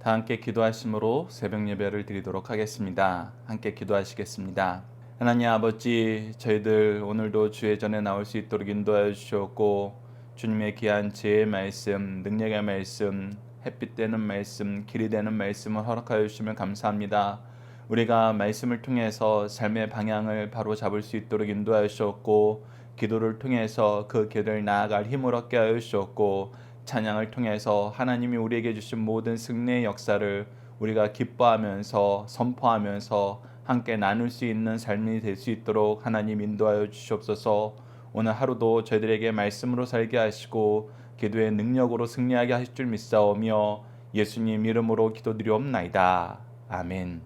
다 함께 기도하심으로 새벽 예배를 드리도록 하겠습니다. 함께 기도하시겠습니다. 하나님 아버지, 저희들 오늘도 주의 전에 나올 수 있도록 인도하여 주셨고, 주님의 귀한 지혜의 말씀, 능력의 말씀, 햇빛 되는 말씀, 길이 되는 말씀을 허락하여 주시면 감사합니다. 우리가 말씀을 통해서 삶의 방향을 바로 잡을 수 있도록 인도하여 주셨고, 기도를 통해서 그 길을 나아갈 힘을 얻게 하여 주셨고, 찬양을 통해서 하나님이 우리에게 주신 모든 승리의 역사를 우리가 기뻐하면서 선포하면서 함께 나눌 수 있는 삶이 될 수 있도록 하나님 인도하여 주시옵소서. 오늘 하루도 저희들에게 말씀으로 살게 하시고 기도의 능력으로 승리하게 하실 줄 믿사오며 예수님 이름으로 기도드리옵나이다. 아멘.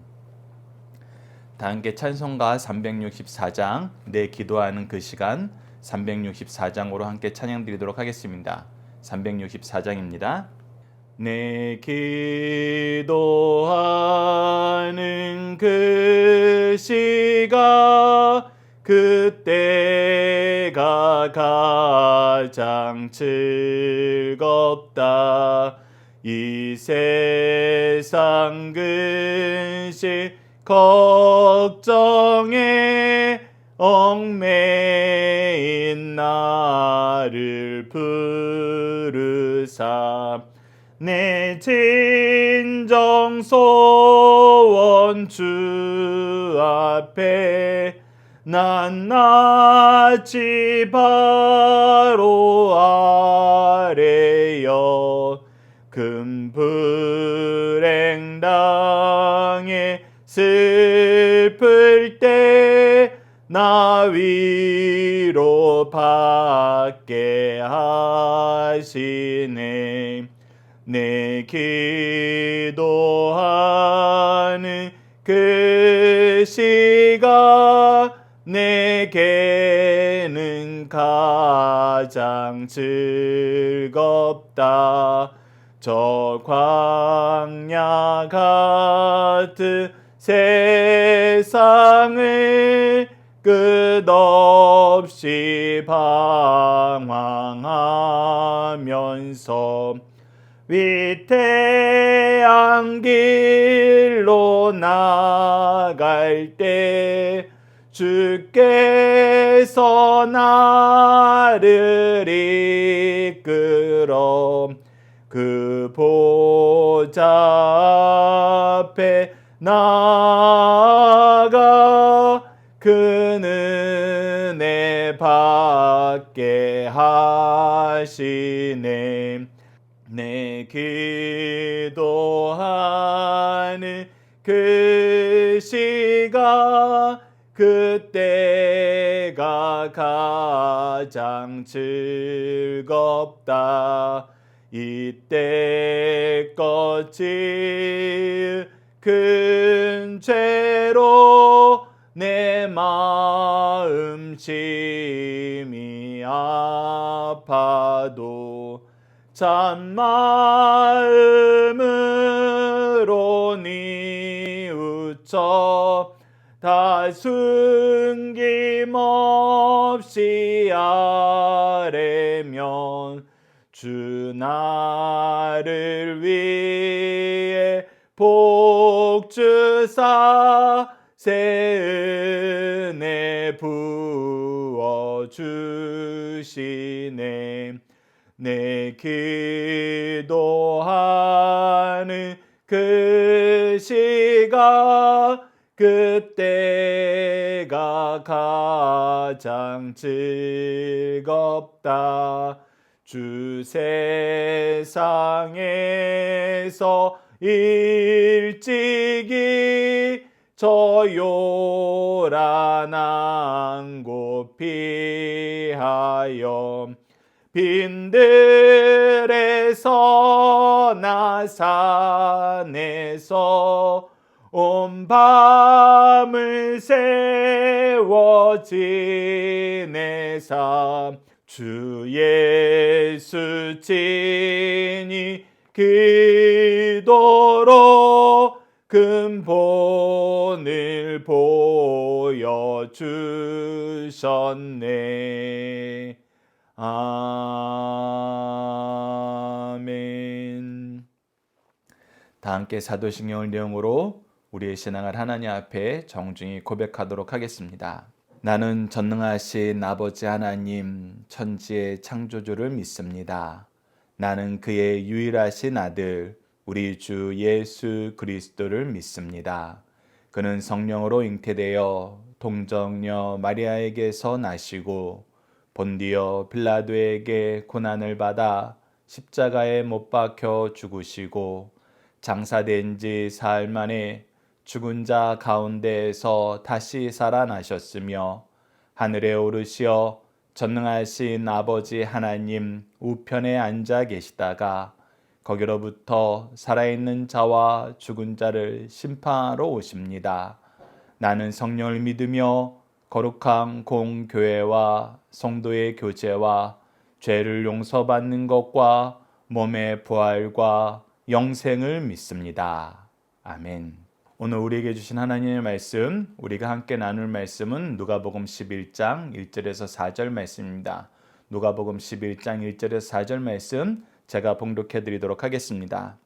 다 함께 찬송가 364장 내 기도하는 그 시간 364장으로 함께 찬양 드리도록 하겠습니다. 364장입니다. 내 기도하는 그 시간 그때가 가장 즐겁다. 이 세상 근심 걱정에 얽매인 나를 부르사 내 진정 소원 주 앞에 낱낱이 바로 아뢰어 큰 불행 당해 슬플 때 나 위로 받게 하시네. 내 기도하는 그 시간 내게는 가장 즐겁다. 저 광야 같은 세상을 끝없이 방황하면서 위태한 길로 나갈 때 주께서 나를 이끌어 그 보좌 앞에 나아가 그 은혜 받게 하시네. 내 기도하는 그 시간 그때가 가장 즐겁다. 이때껏 지은 큰 죄로 내 마음 심히 아파도 참마음으로 뉘우쳐 다 숨김없이 아뢰면 주 나를 위해 복 주사 새 은혜 부어 주시네. 내 기도하는 그 시간 그때가 가장 즐겁다. 주 세상에서 일찍이 저 요란한 곳 피하여 빈들에서 나 산에서 온 밤을 세워 지내사 주 예수 친히 기도로 근본을 보여주셨네. 아멘. 다 함께 사도신경을 내용으로 우리의 신앙을 하나님 앞에 정중히 고백하도록 하겠습니다. 나는 전능하신 아버지 하나님 천지의 창조주를 믿습니다. 나는 그의 유일하신 아들 우리 주 예수 그리스도를 믿습니다. 그는 성령으로 잉태되어 동정녀 마리아에게서 나시고 본디오 빌라도에게 고난을 받아 십자가에 못 박혀 죽으시고 장사된 지 사흘 만에 죽은 자 가운데에서 다시 살아나셨으며 하늘에 오르시어 전능하신 아버지 하나님 우편에 앉아 계시다가 거기로부터 살아있는 자와 죽은 자를 심판하러 오십니다. 나는 성령을 믿으며 거룩한 공교회와 성도의 교제와 죄를 용서받는 것과 몸의 부활과 영생을 믿습니다. 아멘. 오늘 우리에게 주신 하나님의 말씀, 우리가 함께 나눌 말씀은 누가복음 11장 1절에서 4절 말씀입니다. 누가복음 11장 1절에서 4절 말씀 제가 봉독해 드리도록 하겠습니다.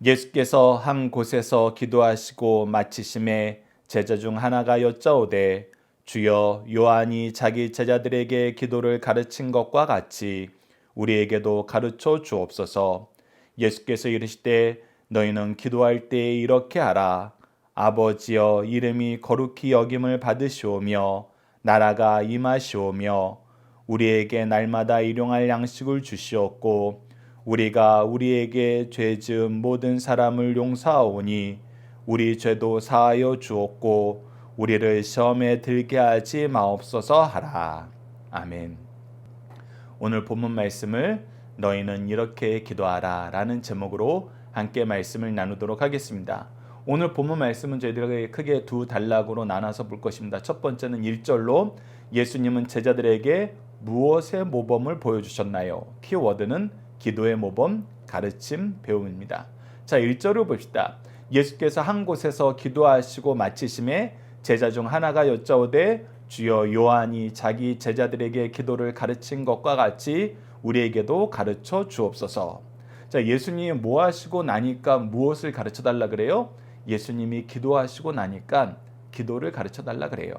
예수께서 한 곳에서 기도하시고 마치심에 제자 중 하나가 여짜오되 주여 요한이 자기 제자들에게 기도를 가르친 것과 같이 우리에게도 가르쳐 주옵소서. 예수께서 이르시되 너희는 기도할 때에 이렇게 하라. 아버지여 이름이 거룩히 여김을 받으시오며 나라가 임하시오며 우리에게 날마다 일용할 양식을 주시옵고 우리가 우리에게 죄 지은 모든 사람을 용서하오니 우리 죄도 사하여 주옵고 우리를 시험에 들게 하지 마옵소서 하라. 아멘. 오늘 본문 말씀을 너희는 이렇게 기도하라 라는 제목으로 함께 말씀을 나누도록 하겠습니다. 오늘 본문 말씀은 저희들에게 크게 두 단락으로 나눠서 볼 것입니다. 첫 번째는 1절로 예수님은 제자들에게 무엇의 모범을 보여주셨나요? 키워드는 기도의 모범, 가르침, 배움입니다. 자, 1절을 봅시다. 예수께서 한 곳에서 기도하시고 마치심에 제자 중 하나가 여짜오되 주여 요한이 자기 제자들에게 기도를 가르친 것과 같이 우리에게도 가르쳐 주옵소서. 자, 예수님이 뭐 하시고 나니까 무엇을 가르쳐 달라 그래요? 예수님이 기도하시고 나니까 기도를 가르쳐 달라 그래요.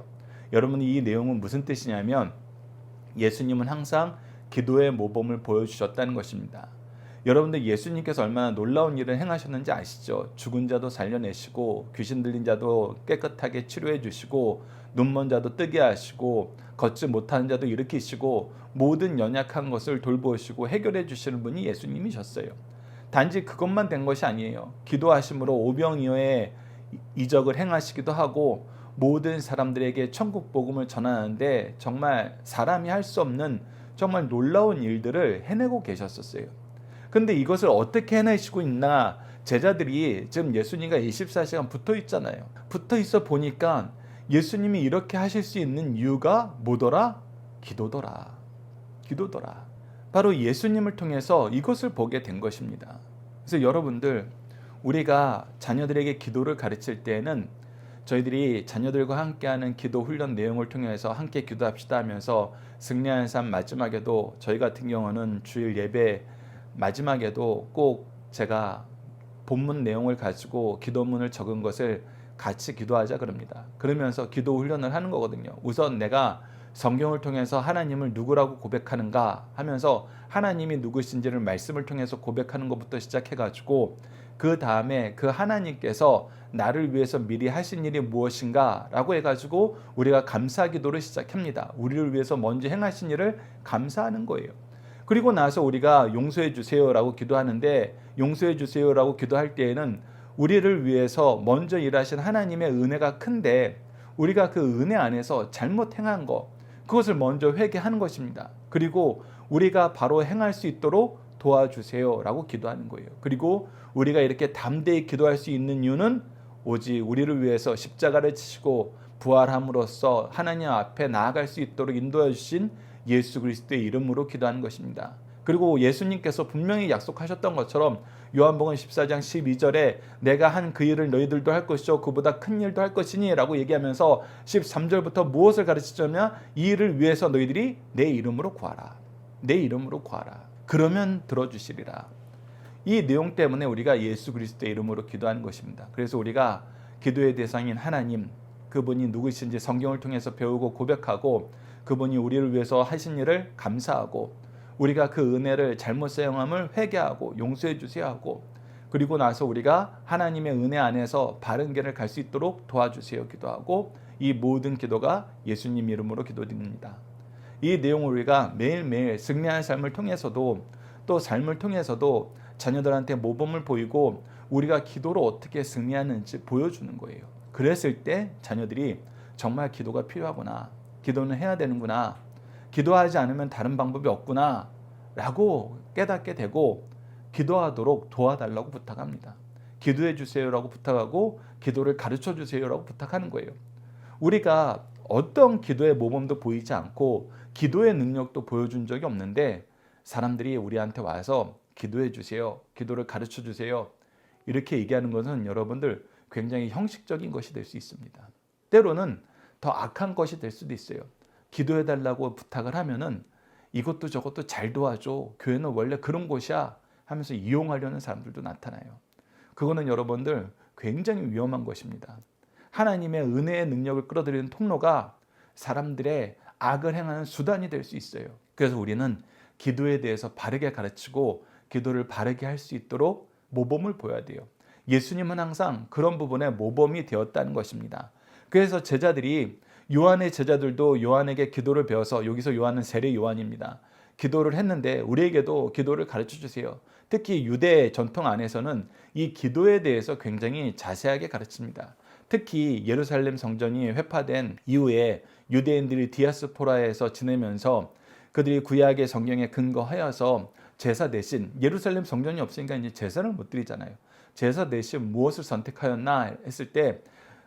여러분이 이 내용은 무슨 뜻이냐면 예수님은 항상 기도의 모범을 보여주셨다는 것입니다. 여러분들 예수님께서 얼마나 놀라운 일을 행하셨는지 아시죠? 죽은 자도 살려내시고 귀신 들린 자도 깨끗하게 치료해 주시고 눈먼 자도 뜨게 하시고 걷지 못하는 자도 일으키시고 모든 연약한 것을 돌보시고 해결해 주시는 분이 예수님이셨어요. 단지 그것만 된 것이 아니에요. 기도하심으로 오병이어의 이적을 행하시기도 하고 모든 사람들에게 천국 복음을 전하는데 정말 사람이 할 수 없는 정말 놀라운 일들을 해내고 계셨었어요. 근데 이것을 어떻게 해내시고 있나? 제자들이 지금 예수님과 24시간 붙어 있잖아요. 붙어 있어 보니까 예수님이 이렇게 하실 수 있는 이유가 뭐더라? 기도더라. 기도더라. 바로 예수님을 통해서 이것을 보게 된 것입니다. 그래서 여러분들, 우리가 자녀들에게 기도를 가르칠 때에는 저희들이 자녀들과 함께하는 기도 훈련 내용을 통해서 함께 기도합시다 하면서 승리하는 삶 마지막에도 저희 같은 경우는 주일 예배 마지막에도 꼭 제가 본문 내용을 가지고 기도문을 적은 것을 같이 기도하자 그럽니다. 그러면서 기도 훈련을 하는 거거든요. 우선 내가 성경을 통해서 하나님을 누구라고 고백하는가 하면서 하나님이 누구신지를 말씀을 통해서 고백하는 것부터 시작해가지고 그 다음에 그 하나님께서 나를 위해서 미리 하신 일이 무엇인가 라고 해가지고 우리가 감사 기도를 시작합니다. 우리를 위해서 먼저 행하신 일을 감사하는 거예요. 그리고 나서 우리가 용서해 주세요라고 기도하는데 용서해 주세요라고 기도할 때에는 우리를 위해서 먼저 일하신 하나님의 은혜가 큰데 우리가 그 은혜 안에서 잘못 행한 거 그것을 먼저 회개하는 것입니다. 그리고 우리가 바로 행할 수 있도록 도와주세요라고 기도하는 거예요. 그리고 우리가 이렇게 담대히 기도할 수 있는 이유는 오직 우리를 위해서 십자가를 지시고 부활함으로써 하나님 앞에 나아갈 수 있도록 인도해 주신 예수 그리스도의 이름으로 기도하는 것입니다. 그리고 예수님께서 분명히 약속하셨던 것처럼 요한복음 14장 12절에 내가 한 그 일을 너희들도 할 것이요 그보다 큰 일도 할 것이니 라고 얘기하면서 13절부터 무엇을 가르치자면 이 일을 위해서 너희들이 내 이름으로 구하라. 내 이름으로 구하라. 그러면 들어주시리라. 이 내용 때문에 우리가 예수 그리스도의 이름으로 기도하는 것입니다. 그래서 우리가 기도의 대상인 하나님, 그분이 누구신지 성경을 통해서 배우고 고백하고 그분이 우리를 위해서 하신 일을 감사하고 우리가 그 은혜를 잘못 사용함을 회개하고 용서해 주셔야 하고 그리고 나서 우리가 하나님의 은혜 안에서 바른 길을 갈 수 있도록 도와주세요 기도하고 이 모든 기도가 예수님 이름으로 기도드립니다. 이 내용을 우리가 매일매일 승리하는 삶을 통해서도 또 삶을 통해서도 자녀들한테 모범을 보이고 우리가 기도로 어떻게 승리하는지 보여주는 거예요. 그랬을 때 자녀들이 정말 기도가 필요하구나, 기도는 해야 되는구나, 기도하지 않으면 다른 방법이 없구나 라고 깨닫게 되고 기도하도록 도와달라고 부탁합니다. 기도해 주세요라고 부탁하고 기도를 가르쳐 주세요라고 부탁하는 거예요. 우리가 어떤 기도의 모범도 보이지 않고 기도의 능력도 보여준 적이 없는데 사람들이 우리한테 와서 기도해 주세요, 기도를 가르쳐 주세요 이렇게 얘기하는 것은 여러분들 굉장히 형식적인 것이 될 수 있습니다. 때로는 더 악한 것이 될 수도 있어요. 기도해 달라고 부탁을 하면은 이것도 저것도 잘 도와줘, 교회는 원래 그런 곳이야 하면서 이용하려는 사람들도 나타나요. 그거는 여러분들 굉장히 위험한 것입니다. 하나님의 은혜의 능력을 끌어들이는 통로가 사람들의 악을 행하는 수단이 될 수 있어요. 그래서 우리는 기도에 대해서 바르게 가르치고 기도를 바르게 할 수 있도록 모범을 보여야 돼요. 예수님은 항상 그런 부분에 모범이 되었다는 것입니다. 그래서 제자들이 요한의 제자들도 요한에게 기도를 배워서 여기서 요한은 세례 요한입니다. 기도를 했는데 우리에게도 기도를 가르쳐 주세요. 특히 유대 전통 안에서는 이 기도에 대해서 굉장히 자세하게 가르칩니다. 특히 예루살렘 성전이 회파된 이후에 유대인들이 디아스포라에서 지내면서 그들이 구약의 성경에 근거하여서 제사 대신 예루살렘 성전이 없으니까 이제 제사를 못 드리잖아요. 제사 대신 무엇을 선택하였나 했을 때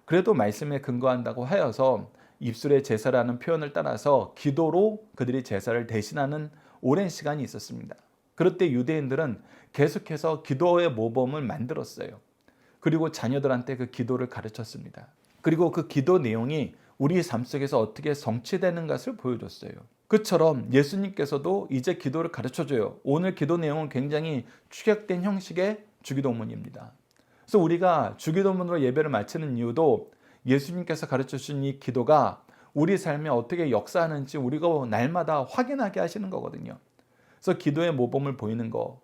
그래도 말씀에 근거한다고 하여서 입술의 제사라는 표현을 따라서 기도로 그들이 제사를 대신하는 오랜 시간이 있었습니다. 그럴 때 유대인들은 계속해서 기도의 모범을 만들었어요. 그리고 자녀들한테 그 기도를 가르쳤습니다. 그리고 그 기도 내용이 우리 삶 속에서 어떻게 성취되는 것을 보여줬어요. 그처럼 예수님께서도 이제 기도를 가르쳐줘요. 오늘 기도 내용은 굉장히 축약된 형식의 주기도문입니다. 그래서 우리가 주기도문으로 예배를 마치는 이유도 예수님께서 가르쳐주신 이 기도가 우리 삶에 어떻게 역사하는지 우리가 날마다 확인하게 하시는 거거든요. 그래서 기도의 모범을 보이는 거,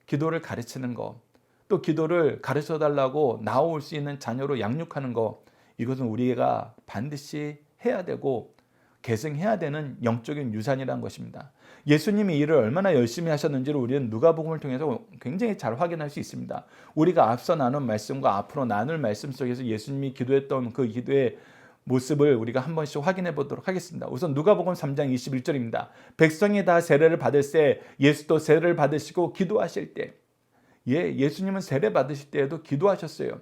기도를 가르치는 거, 또 기도를 가르쳐달라고 나올 수 있는 자녀로 양육하는 거, 이것은 우리가 반드시 해야 되고 계승해야 되는 영적인 유산이라는 것입니다. 예수님이 이를 얼마나 열심히 하셨는지를 우리는 누가복음을 통해서 굉장히 잘 확인할 수 있습니다. 우리가 앞서 나눈 말씀과 앞으로 나눌 말씀 속에서 예수님이 기도했던 그 기도의 모습을 우리가 한 번씩 확인해 보도록 하겠습니다. 우선 누가복음 3장 21절입니다. 백성이 다 세례를 받을새 예수도 세례를 받으시고 기도하실 때, 예수님은 세례 받으실 때에도 기도하셨어요.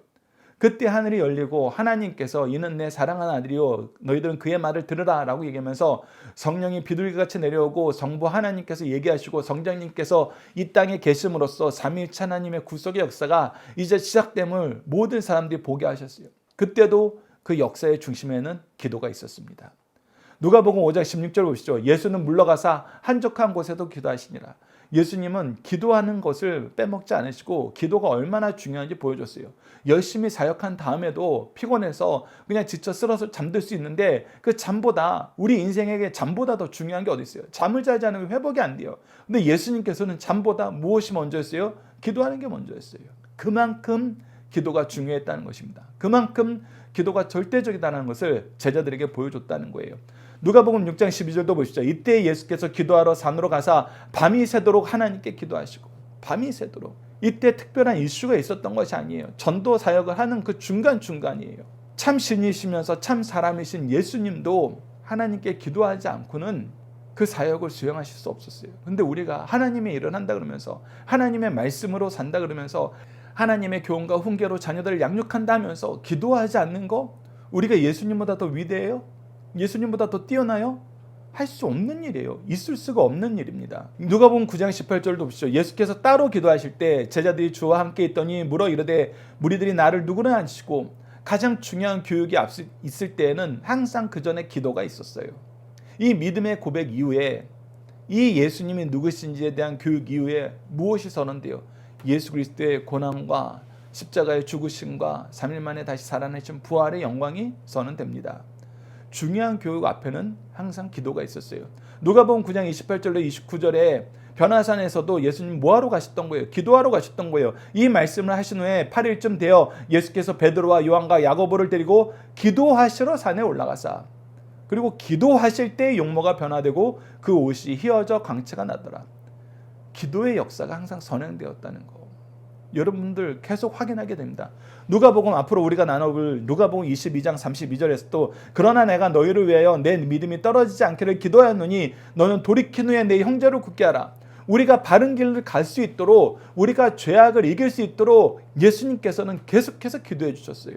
그때 하늘이 열리고 하나님께서 이는 내 사랑하는 아들이요 너희들은 그의 말을 들으라 라고 얘기하면서 성령이 비둘기같이 내려오고 성부 하나님께서 얘기하시고 성령님께서 이 땅에 계심으로써 삼위일체 하나님의 구속의 역사가 이제 시작됨을 모든 사람들이 보게 하셨어요. 그때도 그 역사의 중심에는 기도가 있었습니다. 누가복음 5장 16절 보시죠. 예수는 물러가사 한적한 곳에도 기도하시니라. 예수님은 기도하는 것을 빼먹지 않으시고 기도가 얼마나 중요한지 보여줬어요. 열심히 사역한 다음에도 피곤해서 그냥 지쳐 쓰러서 잠들 수 있는데 그 잠보다 우리 인생에게 잠보다 더 중요한 게 어디 있어요? 잠을 자지 않으면 회복이 안 돼요. 근데 예수님께서는 잠보다 무엇이 먼저였어요? 기도하는 게 먼저였어요. 그만큼 기도가 중요했다는 것입니다. 그만큼 기도가 절대적이다는 것을 제자들에게 보여줬다는 거예요. 누가복음 6장 12절도 보시죠. 이때 예수께서 기도하러 산으로 가사 밤이 새도록 하나님께 기도하시고, 밤이 새도록. 이때 특별한 이슈가 있었던 것이 아니에요. 전도 사역을 하는 그 중간중간이에요. 참 신이시면서 참 사람이신 예수님도 하나님께 기도하지 않고는 그 사역을 수행하실 수 없었어요. 근데 우리가 하나님의 일을 한다 그러면서 하나님의 말씀으로 산다 그러면서 하나님의 교훈과 훈계로 자녀들을 양육한다 하면서 기도하지 않는 거, 우리가 예수님보다 더 위대해요? 예수님보다 더 뛰어나요? 할 수 없는 일이에요. 있을 수가 없는 일입니다. 누가복음 9장 18절도 보시죠. 예수께서 따로 기도하실 때 제자들이 주와 함께 있더니 물어 이르되 무리들이 나를 누구나 하시고, 가장 중요한 교육이 있을 때에는 항상 그 전에 기도가 있었어요. 이 믿음의 고백 이후에, 이 예수님이 누구신지에 대한 교육 이후에 무엇이 선언돼요? 예수 그리스도의 고난과 십자가의 죽으심과 3일 만에 다시 살아나신 부활의 영광이 선언됩니다. 중요한 교육 앞에는 항상 기도가 있었어요. 누가복음 9장 28절로 29절에 변화산에서도 예수님 뭐하러 가셨던 거예요? 기도하러 가셨던 거예요. 이 말씀을 하신 후에 8일쯤 되어 예수께서 베드로와 요한과 야고보를 데리고 기도하시러 산에 올라가사, 그리고 기도하실 때 용모가 변화되고 그 옷이 휘어져 광채가 나더라. 기도의 역사가 항상 선행되었다는 거, 여러분들 계속 확인하게 됩니다. 누가복음 앞으로 우리가 나눠볼 누가복음 22장 32절에서 또 그러나 내가 너희를 위하여 내 믿음이 떨어지지 않기를 기도하노니 너는 돌이킨 후에 내 형제를 굳게 하라. 우리가 바른 길을 갈 수 있도록, 우리가 죄악을 이길 수 있도록 예수님께서는 계속해서 기도해 주셨어요.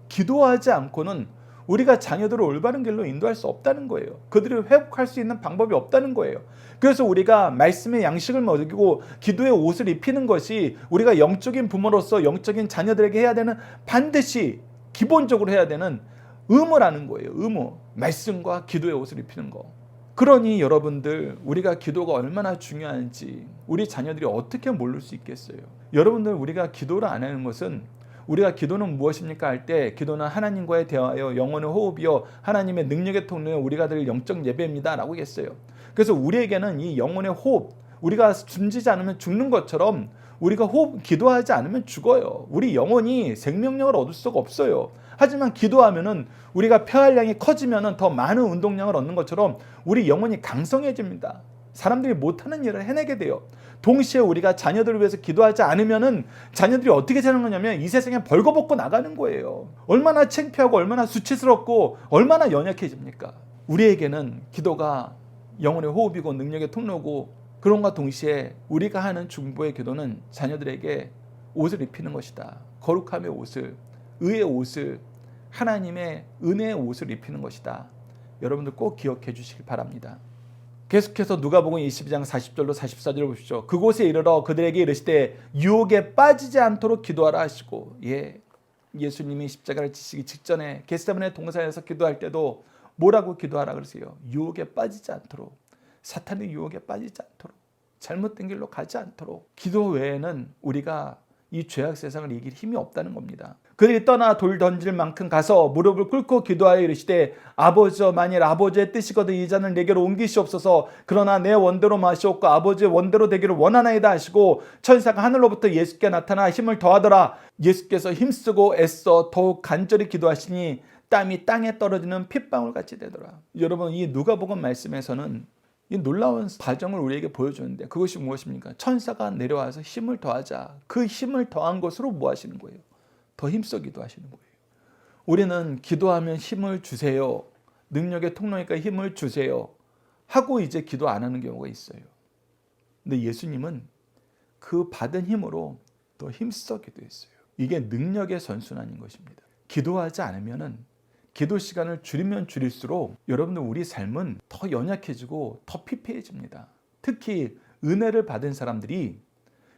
기도하지 않고는 우리가 자녀들을 올바른 길로 인도할 수 없다는 거예요. 그들을 회복할 수 있는 방법이 없다는 거예요. 그래서 우리가 말씀의 양식을 먹이고 기도의 옷을 입히는 것이 우리가 영적인 부모로서 영적인 자녀들에게 해야 되는, 반드시 기본적으로 해야 되는 의무라는 거예요. 의무. 말씀과 기도의 옷을 입히는 거. 그러니 여러분들, 우리가 기도가 얼마나 중요한지 우리 자녀들이 어떻게 모를 수 있겠어요? 여러분들, 우리가 기도를 안 하는 것은, 우리가 기도는 무엇입니까 할 때, 기도는 하나님과의 대화여 영혼의 호흡이여 하나님의 능력의 통로여 우리가 드릴 영적 예배입니다 라고 했어요. 그래서 우리에게는 이 영혼의 호흡, 우리가 숨지지 않으면 죽는 것처럼 우리가 기도하지 않으면 죽어요. 우리 영혼이 생명력을 얻을 수가 없어요. 하지만 기도하면은 우리가 폐활량이 커지면은 더 많은 운동량을 얻는 것처럼 우리 영혼이 강성해집니다. 사람들이 못하는 일을 해내게 돼요. 동시에 우리가 자녀들을 위해서 기도하지 않으면은 자녀들이 어떻게 되는 거냐면 이 세상에 벌거벗고 나가는 거예요. 얼마나 창피하고 얼마나 수치스럽고 얼마나 연약해집니까? 우리에게는 기도가 영혼의 호흡이고 능력의 통로고, 그런과 동시에 우리가 하는 중보의 기도는 자녀들에게 옷을 입히는 것이다. 거룩함의 옷을, 의의 옷을, 하나님의 은혜의 옷을 입히는 것이다. 여러분들 꼭 기억해 주시길 바랍니다. 계속해서 누가복음 22장 40절로 44절을 보십시오. 그곳에 이르러 그들에게 이르시되 유혹에 빠지지 않도록 기도하라 하시고, 예수님이 십자가를 지시기 직전에 겟세마네 동산에서 기도할 때도 뭐라고 기도하라 그러세요? 유혹에 빠지지 않도록, 사탄의 유혹에 빠지지 않도록, 잘못된 길로 가지 않도록. 기도 외에는 우리가 이 죄악 세상을 이길 힘이 없다는 겁니다. 그들이 떠나 돌 던질 만큼 가서 무릎을 꿇고 기도하여 이르시되 아버지여, 만일 아버지의 뜻이거든 이 잔을 내게로 옮기시옵소서. 그러나 내 원대로 마시옵고 아버지의 원대로 되기를 원하나이다 하시고, 천사가 하늘로부터 예수께 나타나 힘을 더하더라. 예수께서 힘쓰고 애써 더욱 간절히 기도하시니 땀이 땅에 떨어지는 핏방울 같이 되더라. 여러분, 이 누가복음 말씀에서는 이 놀라운 과정을 우리에게 보여주는데, 그것이 무엇입니까? 천사가 내려와서 힘을 더하자. 그 힘을 더한 것으로 뭐 하시는 거예요? 더 힘써 기도하시는 거예요. 우리는 기도하면 힘을 주세요, 능력의 통로니까 힘을 주세요 하고 이제 기도 안 하는 경우가 있어요. 근데 예수님은 그 받은 힘으로 더 힘써 기도했어요. 이게 능력의 선순환인 것입니다. 기도하지 않으면은, 기도 시간을 줄이면 줄일수록 여러분들 우리 삶은 더 연약해지고 더 피폐해집니다. 특히 은혜를 받은 사람들이,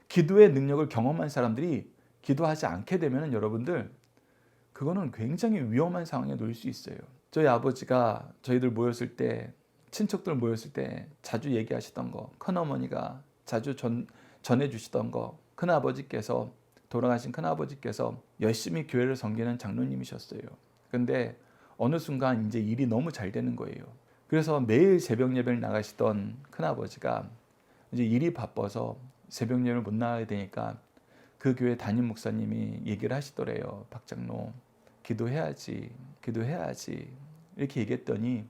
기도의 능력을 경험한 사람들이 기도하지 않게 되면 여러분들, 그거는 굉장히 위험한 상황에 놓일 수 있어요. 저희 아버지가 저희들 모였을 때, 친척들 모였을 때 자주 얘기하시던 거, 큰어머니가 자주 전해주시던 거, 큰아버지께서, 돌아가신 큰아버지께서 열심히 교회를 섬기는 장로님이셨어요. 근데 어느 순간 이제 일이 너무 잘 되는 거예요. 그래서 매일 새벽 예배를 나가시던 큰아버지가 이제 일이 바빠서 새벽 예배를 못 나가게 되니까 그 교회 담임 목사님이 얘기를 하시더래요. 박 장로, 기도해야지 이렇게 얘기했더니,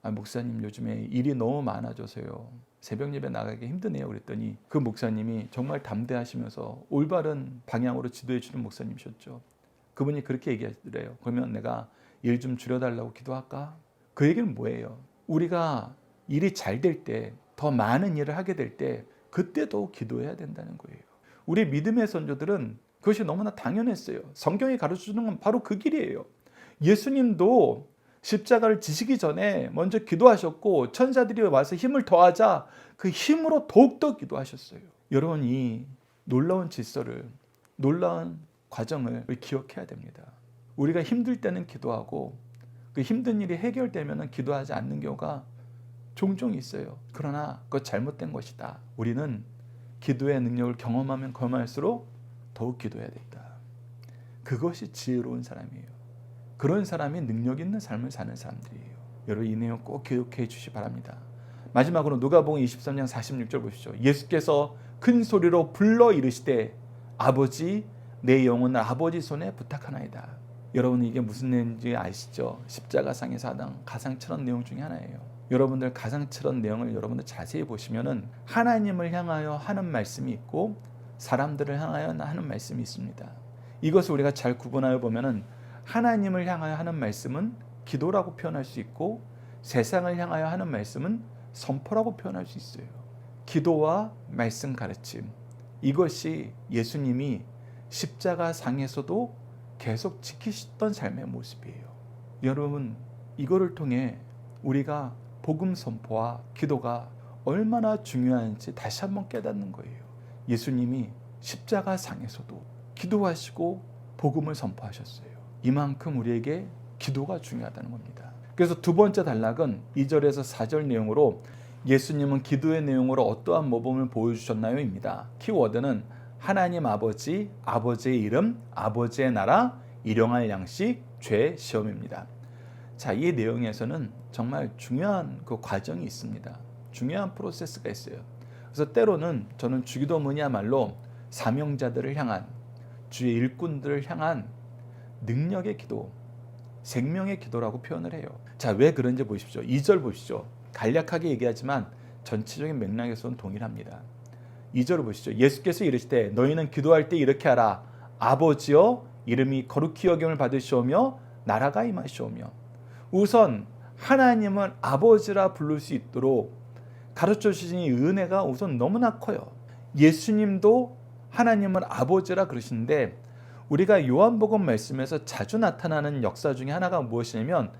목사님 요즘에 일이 너무 많아져서요, 새벽 예배 나가기 힘드네요 그랬더니, 그 목사님이 정말 담대하시면서 올바른 방향으로 지도해 주는 목사님이셨죠. 그분이 그렇게 얘기하시더래요. 그러면 내가 일 좀 줄여달라고 기도할까? 그 얘기는 뭐예요? 우리가 일이 잘 될 때, 더 많은 일을 하게 될 때, 그때도 기도해야 된다는 거예요. 우리 믿음의 선조들은 그것이 너무나 당연했어요. 성경이 가르쳐주는 건 바로 그 길이에요. 예수님도 십자가를 지시기 전에 먼저 기도하셨고, 천사들이 와서 힘을 더하자 그 힘으로 더욱더 기도하셨어요. 여러분, 이 놀라운 질서를, 놀라운 과정을 기억해야 됩니다. 우리가 힘들 때는 기도하고, 그 힘든 일이 해결되면 기도하지 않는 경우가 종종 있어요. 그러나 그것 잘못된 것이다. 우리는 기도의 능력을 경험하면 경험할수록 더욱 기도해야 된다. 그것이 지혜로운 사람이에요. 그런 사람이 능력 있는 삶을 사는 사람들이에요. 여러분 이 내용 꼭 기억해 주시기 바랍니다. 마지막으로 누가복음 23장 46절 보십시오. 예수께서 큰 소리로 불러 이르시되 아버지 내 영혼을 아버지 손에 부탁하나이다. 여러분 이게 무슨 내용인지 아시죠? 십자가상에서 하던 가상처럼 내용 중에 하나예요. 여러분들 가상처럼 내용을 여러분들 자세히 보시면은 하나님을 향하여 하는 말씀이 있고 사람들을 향하여 하는 말씀이 있습니다. 이것을 우리가 잘 구분하여 보면은 하나님을 향하여 하는 말씀은 기도라고 표현할 수 있고 세상을 향하여 하는 말씀은 선포라고 표현할 수 있어요. 기도와 말씀 가르침, 이것이 예수님이 십자가상에서도 계속 지키셨던 삶의 모습이에요. 여러분 이거를 통해 우리가 복음 선포와 기도가 얼마나 중요한지 다시 한번 깨닫는 거예요. 예수님이 십자가상에서도 기도하시고 복음을 선포하셨어요. 이만큼 우리에게 기도가 중요하다는 겁니다. 그래서 두 번째 단락은 2절에서 4절 내용으로 예수님은 기도의 내용으로 어떠한 모범을 보여주셨나요? 입니다. 키워드는 하나님 아버지, 아버지의 이름, 아버지의 나라, 일용할 양식, 죄, 시험입니다. 자, 이 내용에서는 정말 중요한 그 과정이 있습니다. 중요한 프로세스가 있어요. 그래서 때로는 저는 주기도문이야말로 사명자들을 향한, 주의 일꾼들을 향한 능력의 기도, 생명의 기도라고 표현을 해요. 자, 왜 그런지 보십시오. 2절 보십시오. 간략하게 얘기하지만 전체적인 맥락에서는 동일합니다. 2절을 보시죠. 예수께서 이르시되 너희는 기도할 때 이렇게 하라. 아버지여 이름이 거룩히 여김을 받으시오며 나라가 임하시오며. 우선 하나님은 아버지라 부를 수 있도록 가르쳐 주신 이 은혜가 우선 너무나 커요. 예수님도 하나님은 아버지라 그러시는데 우리가 요한복음 말씀에서 자주 나타나는 역사 중에 하나가 무엇이냐면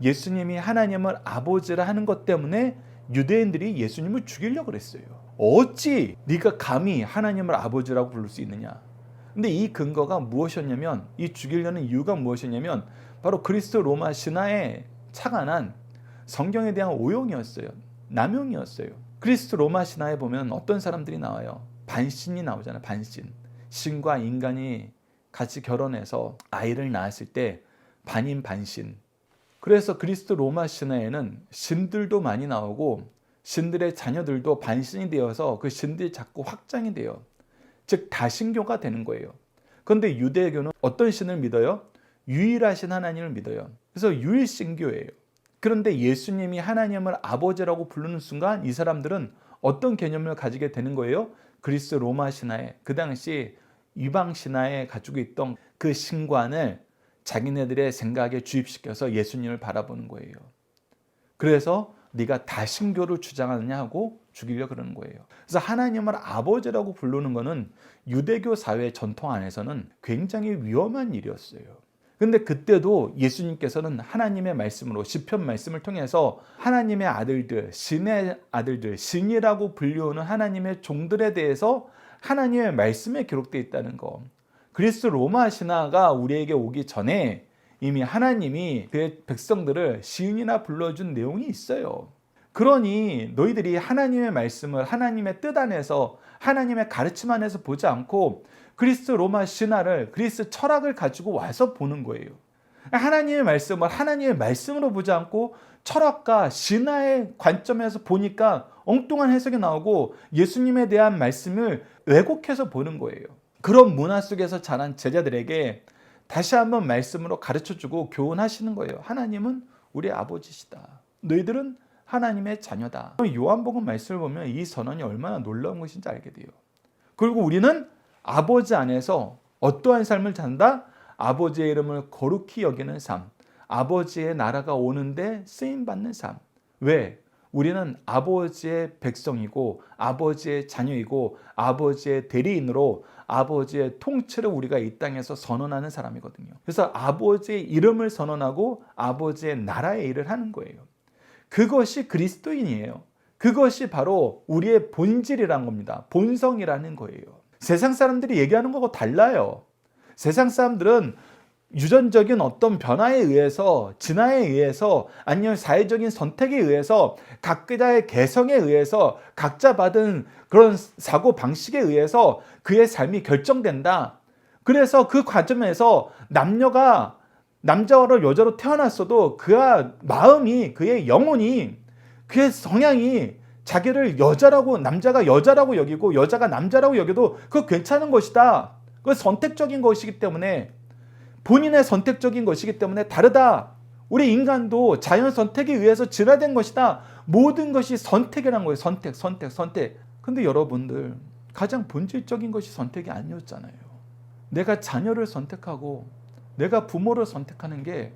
예수님이 하나님을 아버지라 하는 것 때문에 유대인들이 예수님을 죽이려고 그랬어요. 어찌 네가 감히 하나님을 아버지라고 부를 수 있느냐. 근데 이 근거가 무엇이었냐면, 이 죽이려는 이유가 무엇이냐면 바로 그리스도 로마 신화에 착안한 성경에 대한 오용이었어요. 남용이었어요. 그리스도 로마 신화에 보면 어떤 사람들이 나와요. 반신이 나오잖아요. 반신. 신과 인간이 같이 결혼해서 아이를 낳았을 때 반인 반신. 그래서 그리스도 로마 신화에는 신들도 많이 나오고 신들의 자녀들도 반신이 되어서 그 신들이 자꾸 확장이 돼요. 즉 다신교가 되는 거예요. 그런데 유대교는 어떤 신을 믿어요? 유일하신 하나님을 믿어요. 그래서 유일신교예요. 그런데 예수님이 하나님을 아버지라고 부르는 순간 이 사람들은 어떤 개념을 가지게 되는 거예요? 그리스 로마 신화에, 그 당시 이방 신화에 가지고 있던 그 신관을 자기네들의 생각에 주입시켜서 예수님을 바라보는 거예요. 그래서 네가 다신교를 주장하느냐 하고 죽이려고 그러는 거예요. 그래서 하나님을 아버지라고 부르는 것은 유대교 사회 전통 안에서는 굉장히 위험한 일이었어요. 근데 그때도 예수님께서는 하나님의 말씀으로 시편 말씀을 통해서 하나님의 아들들, 신의 아들들, 신이라고 불리우는 하나님의 종들에 대해서 하나님의 말씀에 기록되어 있다는 거. 그리스 로마 신화가 우리에게 오기 전에 이미 하나님이 그의 백성들을 시인이나 불러준 내용이 있어요. 그러니 너희들이 하나님의 말씀을 하나님의 뜻 안에서 하나님의 가르침 안에서 보지 않고 그리스 로마 신화를, 그리스 철학을 가지고 와서 보는 거예요. 하나님의 말씀을 하나님의 말씀으로 보지 않고 철학과 신화의 관점에서 보니까 엉뚱한 해석이 나오고 예수님에 대한 말씀을 왜곡해서 보는 거예요. 그런 문화 속에서 자란 제자들에게 다시 한번 말씀으로 가르쳐주고 교훈하시는 거예요. 하나님은 우리 아버지시다. 너희들은 하나님의 자녀다. 요한복음 말씀을 보면 이 선언이 얼마나 놀라운 것인지 알게 돼요. 그리고 우리는 아버지 안에서 어떠한 삶을 산다? 아버지의 이름을 거룩히 여기는 삶, 아버지의 나라가 오는데 쓰임받는 삶. 왜? 우리는 아버지의 백성이고 아버지의 자녀이고 아버지의 대리인으로 아버지의 통치를 우리가 이 땅에서 선언하는 사람이거든요. 그래서 아버지의 이름을 선언하고 아버지의 나라의 일을 하는 거예요. 그것이 그리스도인이에요. 그것이 바로 우리의 본질이라는 겁니다. 본성이라는 거예요. 세상 사람들이 얘기하는 거하고 달라요. 세상 사람들은 유전적인 어떤 변화에 의해서, 진화에 의해서, 아니면 사회적인 선택에 의해서, 각자의 개성에 의해서, 각자 받은 그런 사고 방식에 의해서 그의 삶이 결정된다. 그래서 그 과정에서 남자로 여자로 태어났어도 그의 마음이, 그의 영혼이, 그의 성향이 자기를 남자가 여자라고 여기고 여자가 남자라고 여겨도 그거 괜찮은 것이다. 그건 선택적인 것이기 때문에, 본인의 선택적인 것이기 때문에 다르다. 우리 인간도 자연 선택에 의해서 진화된 것이다. 모든 것이 선택이라는 거예요. 선택. 근데 여러분들, 가장 본질적인 것이 선택이 아니었잖아요. 내가 자녀를 선택하고 내가 부모를 선택하는 게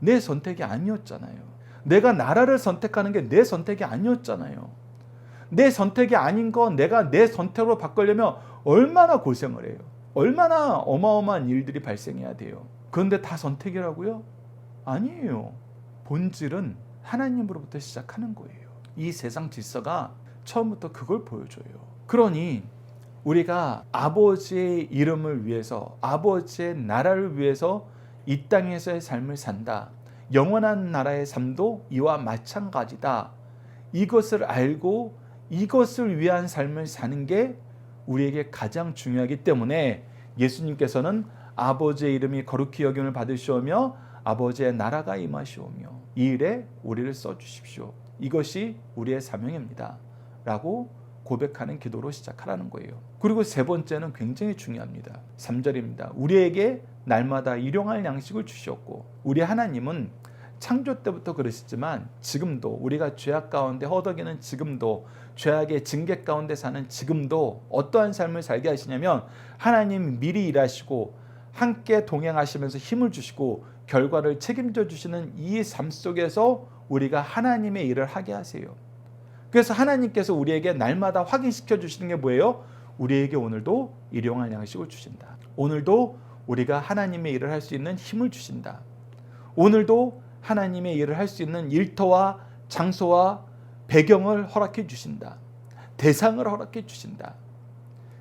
내 선택이 아니었잖아요. 내가 나라를 선택하는 게 내 선택이 아니었잖아요. 내 선택이 아닌 건 내가 내 선택으로 바꾸려면 얼마나 고생을 해요. 얼마나 어마어마한 일들이 발생해야 돼요. 그런데 다 선택이라고요? 아니에요. 본질은 하나님으로부터 시작하는 거예요. 이 세상 질서가 처음부터 그걸 보여줘요. 그러니 우리가 아버지의 이름을 위해서, 아버지의 나라를 위해서 이 땅에서의 삶을 산다. 영원한 나라의 삶도 이와 마찬가지다. 이것을 알고 이것을 위한 삶을 사는 게 우리에게 가장 중요하기 때문에 예수님께서는 아버지의 이름이 거룩히 여김을 받으시오며 아버지의 나라가 임하시오며 이 일에 우리를 써주십시오. 이것이 우리의 사명입니다. 라고 고백하는 기도로 시작하라는 거예요. 그리고 세 번째는 굉장히 중요합니다. 3절입니다. 우리에게 날마다 일용할 양식을 주셨고, 우리 하나님은 창조 때부터 그러시지만 지금도, 우리가 죄악 가운데 허덕이는 지금도, 죄악의 징계 가운데 사는 지금도 어떠한 삶을 살게 하시냐면 하나님 미리 일하시고 함께 동행하시면서 힘을 주시고 결과를 책임져 주시는 이 삶 속에서 우리가 하나님의 일을 하게 하세요. 그래서 하나님께서 우리에게 날마다 확인시켜 주시는 게 뭐예요? 우리에게 오늘도 일용할 양식을 주신다. 오늘도 우리가 하나님의 일을 할 수 있는 힘을 주신다. 오늘도 하나님의 일을 할 수 있는 일터와 장소와 배경을 허락해 주신다. 대상을 허락해 주신다.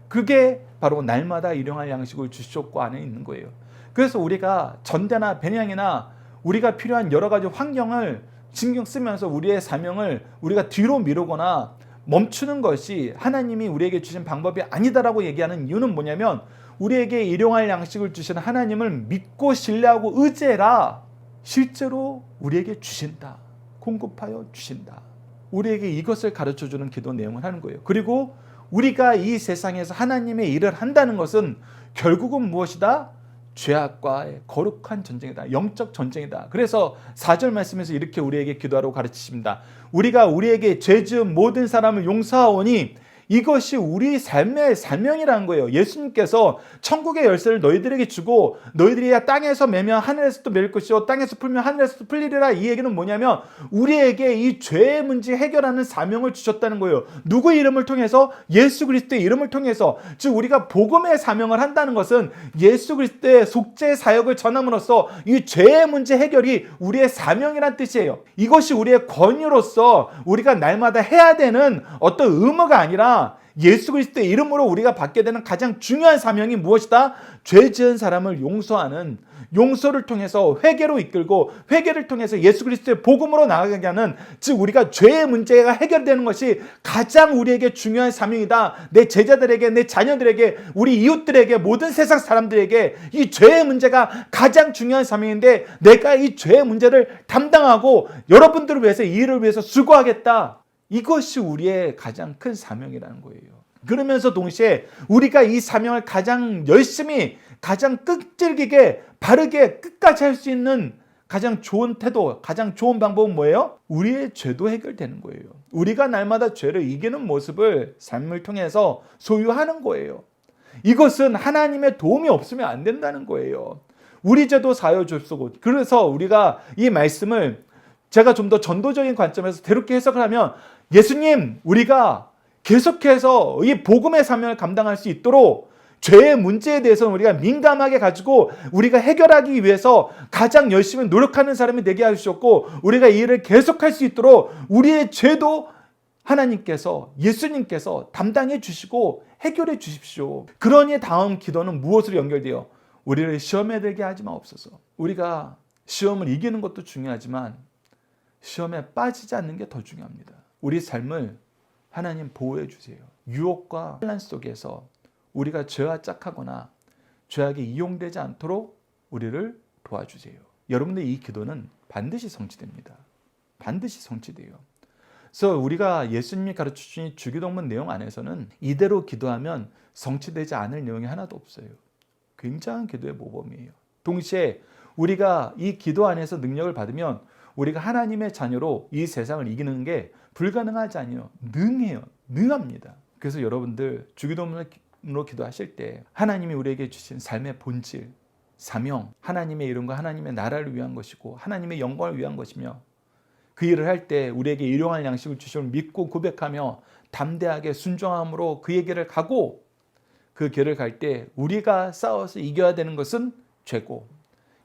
그게 바로 날마다 일용할 양식을 주셨고 안에 있는 거예요. 그래서 우리가 전대나 배량이나 우리가 필요한 여러 가지 환경을 신경 쓰면서 우리의 사명을 우리가 뒤로 미루거나 멈추는 것이 하나님이 우리에게 주신 방법이 아니다라고 얘기하는 이유는 뭐냐면, 우리에게 일용할 양식을 주신 하나님을 믿고 신뢰하고 의지해라. 실제로 우리에게 주신다. 공급하여 주신다. 우리에게 이것을 가르쳐주는 기도 내용을 하는 거예요. 그리고 우리가 이 세상에서 하나님의 일을 한다는 것은 결국은 무엇이다? 죄악과의 거룩한 전쟁이다. 영적 전쟁이다. 그래서 4절 말씀에서 이렇게 우리에게 기도하라고 가르치십니다. 우리가 우리에게 죄 지은 모든 사람을 용서하오니 이것이 우리 삶의 사명이라는 거예요. 예수님께서 천국의 열쇠를 너희들에게 주고 너희들이 땅에서 매면 하늘에서도 매일 것이요 땅에서 풀면 하늘에서도 풀리리라. 이 얘기는 뭐냐면 우리에게 이 죄의 문제 해결하는 사명을 주셨다는 거예요. 누구의 이름을 통해서? 예수 그리스도의 이름을 통해서. 즉 우리가 복음의 사명을 한다는 것은 예수 그리스도의 속죄 사역을 전함으로써 이 죄의 문제 해결이 우리의 사명이란 뜻이에요. 이것이 우리의 권위로서 우리가 날마다 해야 되는 어떤 의무가 아니라 예수 그리스도의 이름으로 우리가 받게 되는 가장 중요한 사명이 무엇이다? 죄 지은 사람을 용서하는, 용서를 통해서 회개로 이끌고 회개를 통해서 예수 그리스도의 복음으로 나아가게 하는, 즉 우리가 죄의 문제가 해결되는 것이 가장 우리에게 중요한 사명이다. 내 제자들에게, 내 자녀들에게, 우리 이웃들에게, 모든 세상 사람들에게 이 죄의 문제가 가장 중요한 사명인데 내가 이 죄의 문제를 담당하고 여러분들을 위해서, 이 일을 위해서 수고하겠다. 이것이 우리의 가장 큰 사명이라는 거예요. 그러면서 동시에 우리가 이 사명을 가장 열심히, 가장 끈질기게, 바르게 끝까지 할 수 있는 가장 좋은 태도, 가장 좋은 방법은 뭐예요? 우리의 죄도 해결되는 거예요. 우리가 날마다 죄를 이기는 모습을 삶을 통해서 소유하는 거예요. 이것은 하나님의 도움이 없으면 안 된다는 거예요. 우리 죄도 사하여 주옵소서. 그래서 우리가 이 말씀을 제가 좀 더 전도적인 관점에서 대롭게 해석을 하면, 예수님, 우리가 계속해서 이 복음의 사명을 감당할 수 있도록 죄의 문제에 대해서는 우리가 민감하게 가지고 우리가 해결하기 위해서 가장 열심히 노력하는 사람이 되게 하셨고, 우리가 이 일을 계속할 수 있도록 우리의 죄도 하나님께서, 예수님께서 담당해 주시고 해결해 주십시오. 그러니 다음 기도는 무엇으로 연결돼요? 우리를 시험에 들게 하지 마옵소서. 우리가 시험을 이기는 것도 중요하지만 시험에 빠지지 않는 게 더 중요합니다. 우리 삶을 하나님 보호해 주세요. 유혹과 환난 속에서 우리가 죄와 짝하거나 죄악에 이용되지 않도록 우리를 도와주세요. 여러분들 이 기도는 반드시 성취됩니다. 반드시 성취돼요. 그래서 우리가 예수님이 가르쳐주신 주기도문 내용 안에서는 이대로 기도하면 성취되지 않을 내용이 하나도 없어요. 굉장한 기도의 모범이에요. 동시에 우리가 이 기도 안에서 능력을 받으면 우리가 하나님의 자녀로 이 세상을 이기는 게 불가능하지 않아요. 능해요. 능합니다. 그래서 여러분들 주기도문으로 기도하실 때 하나님이 우리에게 주신 삶의 본질, 사명, 하나님의 이름과 하나님의 나라를 위한 것이고 하나님의 영광을 위한 것이며 그 일을 할 때 우리에게 일용할 양식을 주심을 믿고 고백하며 담대하게 순종함으로 그의 길을 가고 그 길을 갈 때 우리가 싸워서 이겨야 되는 것은 죄고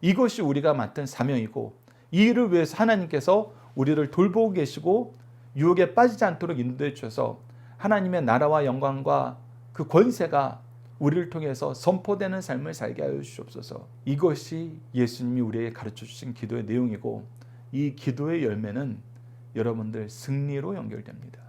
이것이 우리가 맡은 사명이고 이 일을 위해서 하나님께서 우리를 돌보고 계시고 유혹에 빠지지 않도록 인도해 주셔서 하나님의 나라와 영광과 그 권세가 우리를 통해서 선포되는 삶을 살게 하여 주시옵소서. 이것이 예수님이 우리에게 가르쳐 주신 기도의 내용이고 이 기도의 열매는 여러분들 승리로 연결됩니다.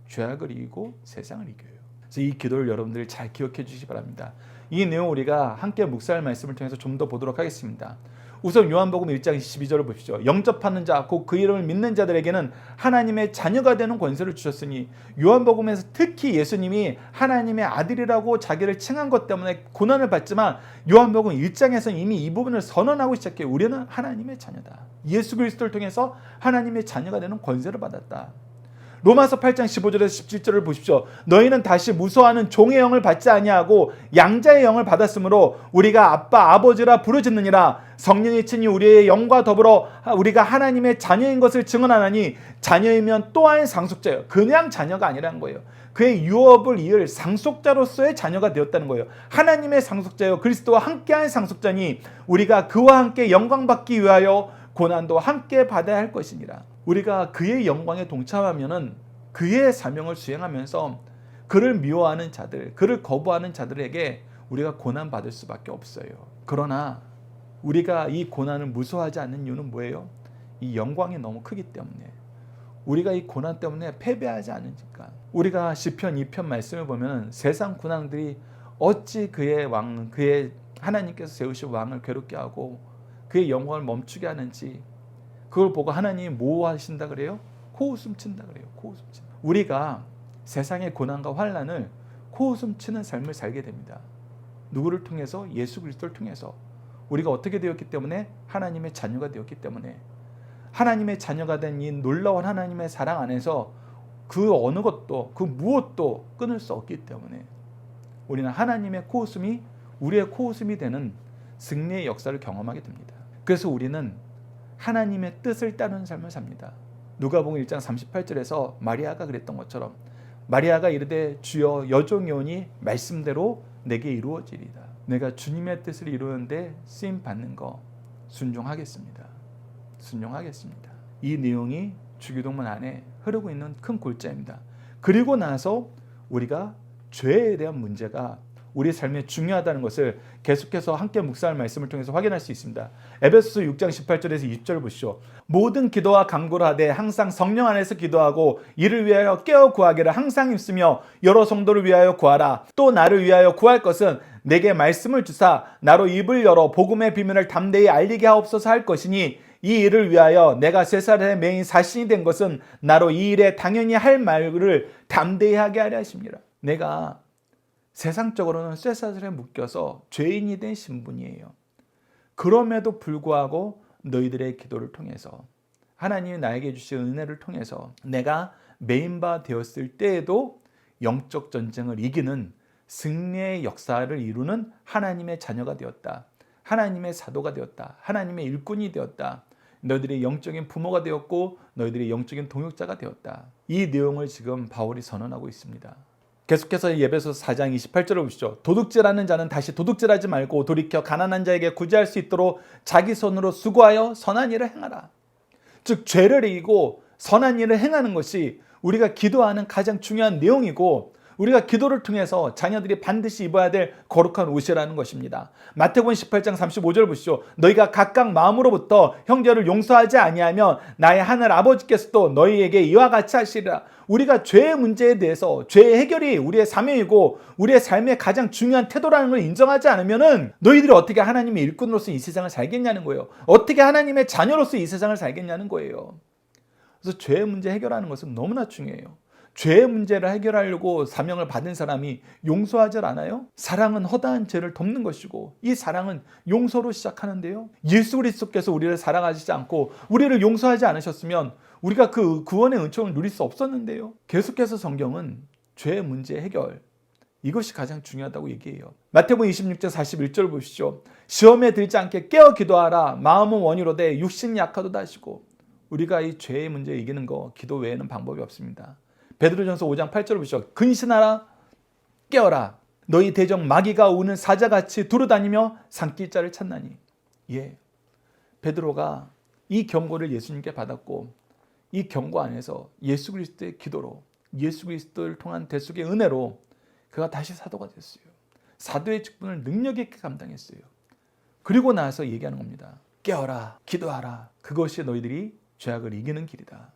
죄악을 이기고 세상을 이겨요. 그래서 이 기도를 여러분들 잘 기억해 주시기 바랍니다. 이 내용 우리가 함께 묵상할 말씀을 통해서 좀 더 보도록 하겠습니다. 우선 요한복음 1장 22절을 보십시오. 영접하는 자, 곧 그 이름을 믿는 자들에게는 하나님의 자녀가 되는 권세를 주셨으니 요한복음에서 특히 예수님이 하나님의 아들이라고 자기를 칭한 것 때문에 고난을 받지만 요한복음 1장에서는 이미 이 부분을 선언하고 시작해요. 우리는 하나님의 자녀다. 예수 그리스도를 통해서 하나님의 자녀가 되는 권세를 받았다. 로마서 8장 15절에서 17절을 보십시오. 너희는 다시 무서워하는 종의 영을 받지 아니하고 양자의 영을 받았으므로 우리가 아빠 아버지라 부르짖느니라. 성령이 친히 우리의 영과 더불어 우리가 하나님의 자녀인 것을 증언하나니 자녀이면 또한 상속자예요. 그냥 자녀가 아니라는 거예요. 그의 유업을 이을 상속자로서의 자녀가 되었다는 거예요. 하나님의 상속자요 그리스도와 함께한 상속자니 우리가 그와 함께 영광 받기 위하여 고난도 함께 받아야 할 것이니라. 우리가 그의 영광에 동참하면은 그의 사명을 수행하면서 그를 미워하는 자들, 그를 거부하는 자들에게 우리가 고난 받을 수밖에 없어요. 그러나 우리가 이 고난을 무서워하지 않는 이유는 뭐예요? 이 영광이 너무 크기 때문에. 우리가 이 고난 때문에 패배하지 않으니까. 우리가 시편 2편 말씀을 보면 세상 군왕들이 어찌 그의 왕, 그의 하나님께서 세우신 왕을 괴롭게 하고 그의 영광을 멈추게 하는지 그걸 보고 하나님이 뭐 하신다 그래요? 코웃음 친다 그래요. 코웃음 친다. 우리가 세상의 고난과 환난을 코웃음 치는 삶을 살게 됩니다. 누구를 통해서? 예수 그리스도를 통해서. 우리가 어떻게 되었기 때문에? 하나님의 자녀가 되었기 때문에. 하나님의 자녀가 된 이 놀라운 하나님의 사랑 안에서 그 어느 것도 그 무엇도 끊을 수 없기 때문에 우리는 하나님의 코웃음이 우리의 코웃음이 되는 승리의 역사를 경험하게 됩니다. 그래서 우리는 하나님의 뜻을 따르는 삶을 삽니다. 누가복음 1장 38절에서 마리아가 그랬던 것처럼 마리아가 이르되 주여 여종이오니 말씀대로 내게 이루어지리다. 내가 주님의 뜻을 이루는데 쓰임 받는 거 순종하겠습니다. 순종하겠습니다. 이 내용이 주기도문 안에 흐르고 있는 큰 골자입니다. 그리고 나서 우리가 죄에 대한 문제가 우리 삶에 중요하다는 것을 계속해서 함께 묵상할 말씀을 통해서 확인할 수 있습니다. 에베소서 6장 18절에서 20절을 보시죠. 모든 기도와 간구를 하되 항상 성령 안에서 기도하고 이를 위하여 깨어 구하기를 항상 힘쓰며 여러 성도를 위하여 구하라. 또 나를 위하여 구할 것은 내게 말씀을 주사 나로 입을 열어 복음의 비밀을 담대히 알리게 하옵소서 할 것이니 이 일을 위하여 내가 쇠사슬의 매인 사신이 된 것은 나로 이 일에 당연히 할 말을 담대히 하게 하려 하십니다. 내가 세상적으로는 쇠사슬에 묶여서 죄인이 된 신분이에요. 그럼에도 불구하고 너희들의 기도를 통해서 하나님이 나에게 주신 은혜를 통해서 내가 메인바 되었을 때에도 영적 전쟁을 이기는 승리의 역사를 이루는 하나님의 자녀가 되었다. 하나님의 사도가 되었다. 하나님의 일꾼이 되었다. 너희들의 영적인 부모가 되었고 너희들의 영적인 동역자가 되었다. 이 내용을 지금 바울이 선언하고 있습니다. 계속해서 에베소서 4장 28절을 보시죠. 도둑질하는 자는 다시 도둑질하지 말고 돌이켜 가난한 자에게 구제할 수 있도록 자기 손으로 수고하여 선한 일을 행하라. 즉 죄를 이기고 선한 일을 행하는 것이 우리가 기도하는 가장 중요한 내용이고 우리가 기도를 통해서 자녀들이 반드시 입어야 될 거룩한 옷이라는 것입니다. 마태복음 18장 35절 보시죠. 너희가 각각 마음으로부터 형제를 용서하지 아니하면 나의 하늘 아버지께서도 너희에게 이와 같이 하시리라. 우리가 죄의 문제에 대해서 죄의 해결이 우리의 사명이고 우리의 삶의 가장 중요한 태도라는 걸 인정하지 않으면은 너희들이 어떻게 하나님의 일꾼으로서 이 세상을 살겠냐는 거예요. 어떻게 하나님의 자녀로서 이 세상을 살겠냐는 거예요. 그래서 죄의 문제 해결하는 것은 너무나 중요해요. 죄의 문제를 해결하려고 사명을 받은 사람이 용서하지 않아요? 사랑은 허다한 죄를 덮는 것이고 이 사랑은 용서로 시작하는데요. 예수 그리스도께서 우리를 사랑하시지 않고 우리를 용서하지 않으셨으면 우리가 그 구원의 은총을 누릴 수 없었는데요. 계속해서 성경은 죄의 문제 해결, 이것이 가장 중요하다고 얘기해요. 마태복음 26장 41절 보시죠. 시험에 들지 않게 깨어 기도하라. 마음은 원이로되 육신이 약하도다 하시고. 우리가 이 죄의 문제 이기는 거 기도 외에는 방법이 없습니다. 베드로전서 5장 8절 보시죠. 근신하라, 깨어라. 너희 대적 마귀가 우는 사자같이 두루다니며 산길자를 찾나니. 예, 베드로가 이 경고를 예수님께 받았고 이 경고 안에서 예수 그리스도의 기도로 예수 그리스도를 통한 대속의 은혜로 그가 다시 사도가 됐어요. 사도의 직분을 능력 있게 감당했어요. 그리고 나서 얘기하는 겁니다. 깨어라, 기도하라. 그것이 너희들이 죄악을 이기는 길이다.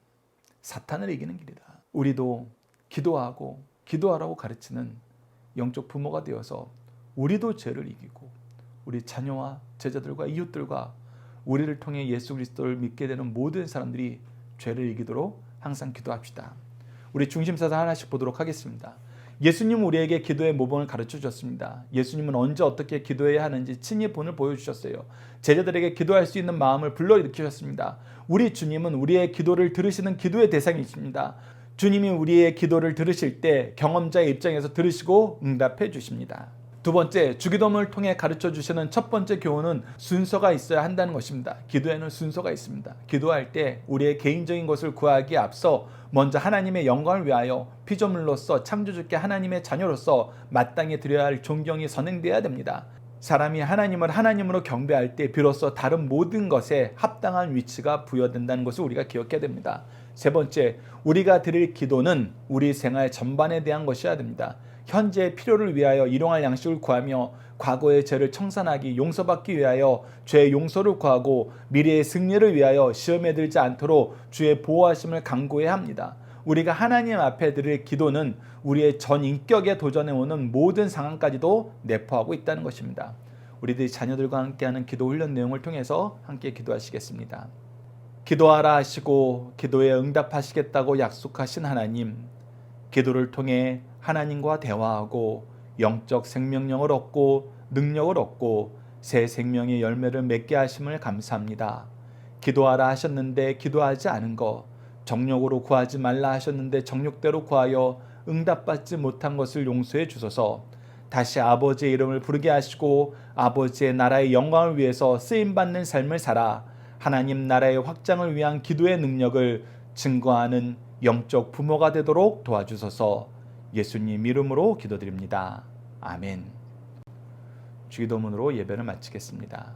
사탄을 이기는 길이다. 우리도 기도하고 기도하라고 가르치는 영적 부모가 되어서 우리도 죄를 이기고 우리 자녀와 제자들과 이웃들과 우리를 통해 예수 그리스도를 믿게 되는 모든 사람들이 죄를 이기도록 항상 기도합시다. 우리 중심사상 하나씩 보도록 하겠습니다. 예수님은 우리에게 기도의 모범을 가르쳐 주셨습니다. 예수님은 언제 어떻게 기도해야 하는지 친히 본을 보여주셨어요. 제자들에게 기도할 수 있는 마음을 불러일으키셨습니다. 우리 주님은 우리의 기도를 들으시는 기도의 대상이십니다. 주님이 우리의 기도를 들으실 때 경험자의 입장에서 들으시고 응답해 주십니다. 두 번째, 주기도문을 통해 가르쳐 주시는 첫 번째 교훈은 순서가 있어야 한다는 것입니다. 기도에는 순서가 있습니다. 기도할 때 우리의 개인적인 것을 구하기에 앞서 먼저 하나님의 영광을 위하여 피조물로서 창조주께 하나님의 자녀로서 마땅히 드려야 할 존경이 선행되어야 됩니다. 사람이 하나님을 하나님으로 경배할 때 비로소 다른 모든 것에 합당한 위치가 부여된다는 것을 우리가 기억해야 됩니다. 세 번째, 우리가 드릴 기도는 우리 생활 전반에 대한 것이어야 됩니다. 현재의 필요를 위하여 일용할 양식을 구하며 과거의 죄를 청산하기, 용서받기 위하여 죄의 용서를 구하고 미래의 승리를 위하여 시험에 들지 않도록 주의 보호하심을 간구해야 합니다. 우리가 하나님 앞에 드릴 기도는 우리의 전 인격에 도전해오는 모든 상황까지도 내포하고 있다는 것입니다. 우리들이 자녀들과 함께하는 기도 훈련 내용을 통해서 함께 기도하시겠습니다. 기도하라 하시고 기도에 응답하시겠다고 약속하신 하나님, 기도를 통해 하나님과 대화하고 영적 생명력을 얻고 능력을 얻고 새 생명의 열매를 맺게 하심을 감사합니다. 기도하라 하셨는데 기도하지 않은 것, 정욕으로 구하지 말라 하셨는데 정욕대로 구하여 응답받지 못한 것을 용서해 주소서. 다시 아버지의 이름을 부르게 하시고 아버지의 나라의 영광을 위해서 쓰임받는 삶을 살아 하나님 나라의 확장을 위한 기도의 능력을 증거하는 영적 부모가 되도록 도와주소서. 예수님 이름으로 기도드립니다. 아멘. 주기도문으로 예배를 마치겠습니다.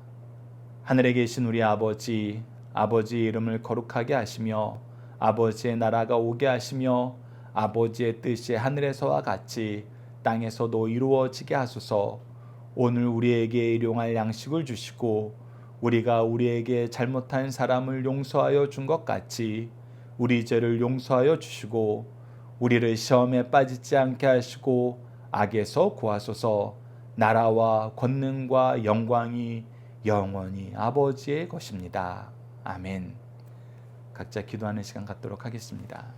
하늘에 계신 우리 아버지, 아버지의 이름을 거룩하게 하시며 아버지의 나라가 오게 하시며 아버지의 뜻이 하늘에서와 같이 땅에서도 이루어지게 하소서. 오늘 우리에게 일용할 양식을 주시고 우리가 우리에게 잘못한 사람을 용서하여 준 것 같이 우리 죄를 용서하여 주시고 우리를 시험에 빠지지 않게 하시고 악에서 구하소서. 나라와 권능과 영광이 영원히 아버지의 것입니다. 아멘. 각자 기도하는 시간 갖도록 하겠습니다.